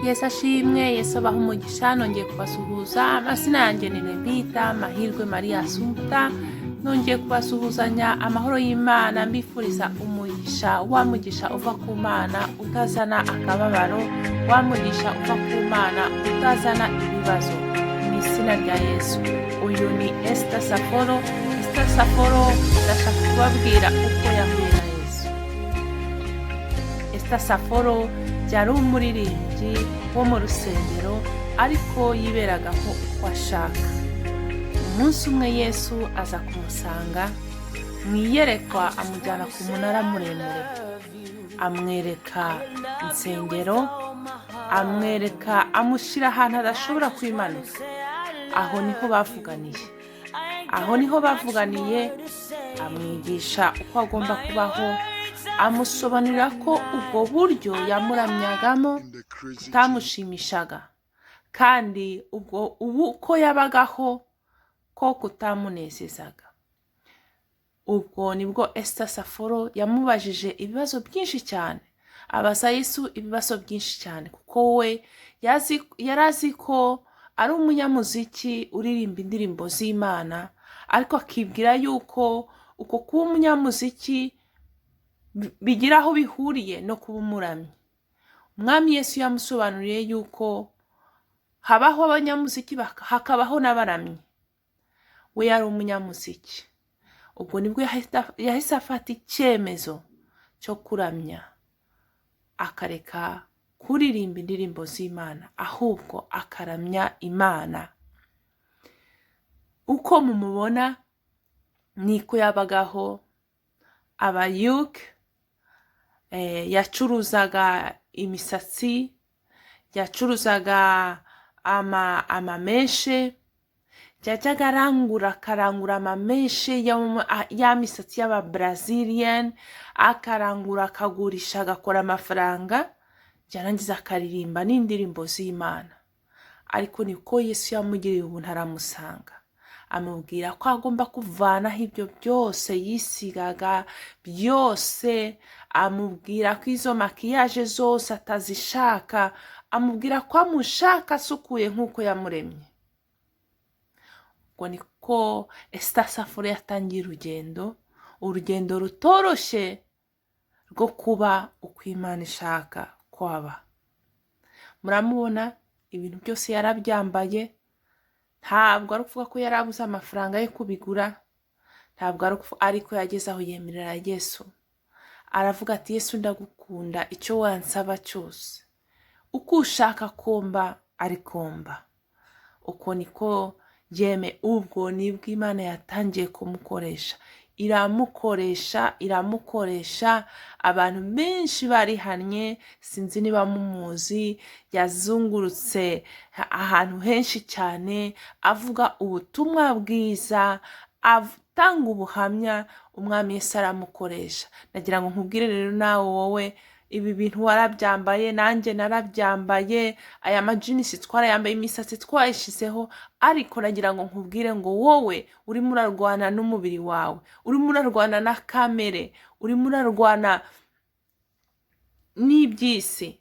Yesu ashimwe, Yesu abaha umugisha. Nongeye kubasuhuza, amazina yanjye ni Rebita Mahirwe Maria Assumpta. Nongeye kubasuhuzanya amahoro y'Imana, mbifuriza umugisha, wa mugisha uva ku Mana utazana akababaro, wa mugisha uva ku Mana utazana ibibazo, mu izina rya Yesu. Uyu ni Esther Saforo. Esther Saforo ndashaka kubabwira uko yahuye na Yesu. Esther Saforo yari umuririmbyi wo mu rusengero, ariko yiberagaho uko ashaka. Umunsi umwe Yesu aza kumusanga mu iyerekwa, amujyana ku munara muremure, amwereka insengero, amushyira ahantu adashobora kwimanuka. Aho niho bavuganiye, amwigisha uko agomba kubaho, amusobanurira ko ubwo buryo yamuramyagamo kutamushimishaga, kandi uko yabagaho ko kutamunezezaga. Ubwo nibwo Esther Saforo yamubajije ibibazo byinshi cyane, abaza Yesu ibibazo byinshi cyane, kuko we yari azi ko ari umunyamuziki uririmba indirimbo z'Imana, ariko akibwira yuko uko kuba umunyamuziki bigira aho bihuriye no kuba umuramyi. Umwami Yesu yamusobanuriye yuko habaho abanyamuziki hakabaho n'abaramyi. We yari umunyamuziki. Ubwo nibwo yahise afata icyemezo cyo kuramya, akareka kuririmba indirimbo z'Imana, ahubwo akaramya Imana. Uko mumubona niko yabagaho. Abayuke, yacuruzaga imisatsi, yacuruzaga amameshe, yajyaga akarangura amameshe ya misatsi y'aba-Brazilian, akarangura akagurisha, agakora amafaranga, yarangiza akaririmba n'indirimbo z'Imana. Ariko niko Yesu yamugiriye ubuntu, aramusanga, amubwira ko agomba kuvanaho ibyo byose yisigaga byose, amubwira ko izo makiyaje zose atazishaka, amubwira ko amushaka asukuye nk'uko yamuremye. Ubwo niko Esther Saforo yatangiye urugendo rutoroshye rwo kuba uko Imana ishaka kwaba. Muramubona ibintu byose yarabyambaye, ntabwo ari ukuvuga ko yari abuze amafaranga yo kubigura, ntabwo ari ukuvuga, ariko yageze aho yemerera Yesu, aravuga ati Yesu ndagukunda, icyo wansaba cyose, uko ushaka komba ari komba. Uko niko ubwo nibwo Imana yatangiye kumukoresha, iramukoresha. Abantu benshi barihannye, sinzi niba mumuzi, yazungurutse ahantu henshi cyane avuga ubutumwa bwiza, atanga ubuhamya. Umwami Yesu aramukoresha. Nagira ngo nkubwire rero nawe, wowe ibi bintu warabyambaye, nanjye narabyambaye, aya majinisi twarayambaye, imisatsi twayishizeho, ariko nagira ngo nkubwire ngo wowe urimo urarwana n'umubiri wawe, urimo urarwana na kamere, urimo urarwana n'iby'isi,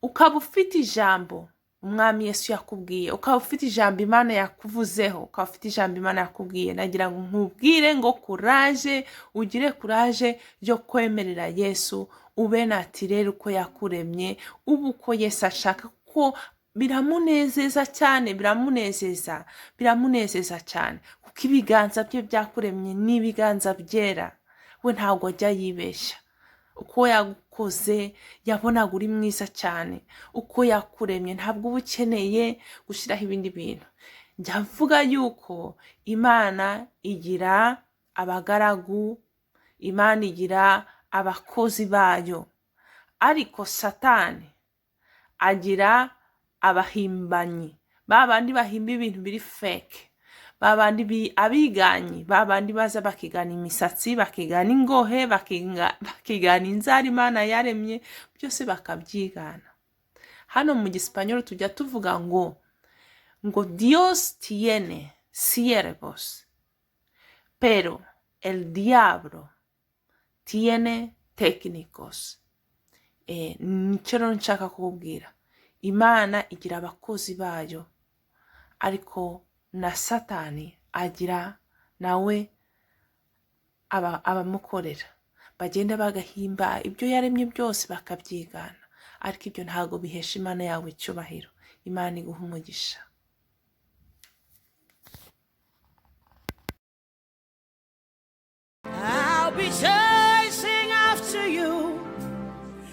ukaba ufite ijambo Umwami Yesu yakubwiye, ukaba ufite ijambo Imana yakuvuzeho, ukaba ufite ijambo Imana yakubwiye. Nagira ngo nkubwire ngo kuraje, ugire kuraje yo kwemerera Yesu, ube natirere uko yakuremye, ubu uko Yesu ashaka, ko biramunezeza cyane, biramunezeza cyane, kuko ibiganza bye byakuremye n'ibiganza byera. We ntabwo ajya yibeshya. Uko yagukoze yabonaga uri mwiza cyane, uko yakuremye ntabwo uba ukeneye gushyiraho ibindi bintu. Njya mvuga yuko Imana igira abagaragu, Imana igira abakozi bayo, ariko Satani agira abahimbanyi, babandi bahimba ibintu biri fake, babandi abiganyi, babandi baza bakigana imisatsi, bakigana ingohe, bakigana inzara Imana yaremye, byose bakabyigana. Hano mu Gisipanyolo tujya tuvuga ngo Dios tiene siervos, pero el diablo tiene técnicos. Nicyo nshaka kukubwira. imana igira abakozi bayo, ariko na satani agira nawe abamukorera bagenda bagahimba ibyo yaremye byose bakabyigana, ariko ibyo ntabwo bihesha imana yawe icyubahiro. Imana iguha umugisha. I'll be chasing after you.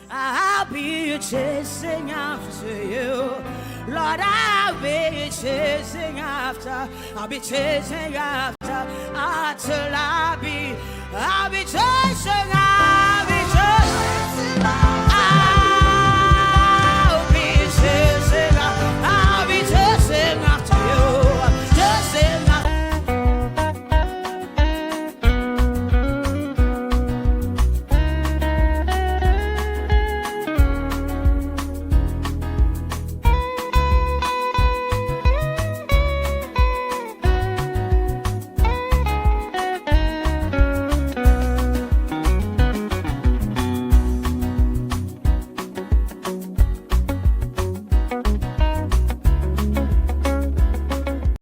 I'll be chasing after you. Lord, I'll be chasing after. I'll be chasing after. Until I'll be chasing after.